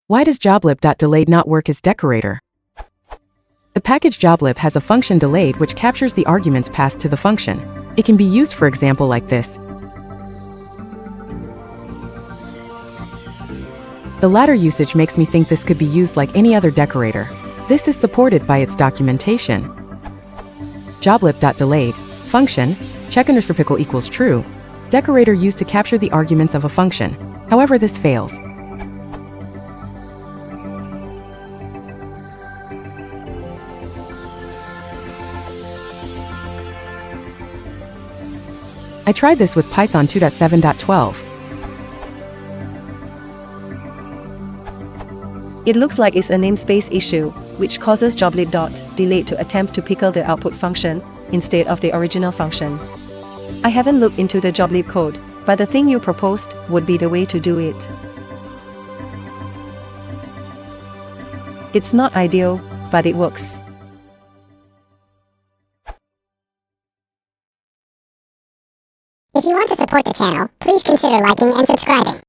Why does Joblib.Delayed not work as Decorator? The package Joblib has a function delayed which captures the arguments passed to the function. It can be used for example like this. The latter usage makes me think this could be used like any other decorator. This is supported by its documentation. Joblib.Delayed function check_equal equals true. Decorator used to capture the arguments of a function. However, this fails. I tried this with Python 2.7.12. It looks like it's a namespace issue, which causes Joblib.Delayed to attempt to pickle the output function instead of the original function. I haven't looked into the Joblib code, but the thing you proposed would be the way to do it. It's not ideal, but it works. If you want to support the channel, please consider liking and subscribing.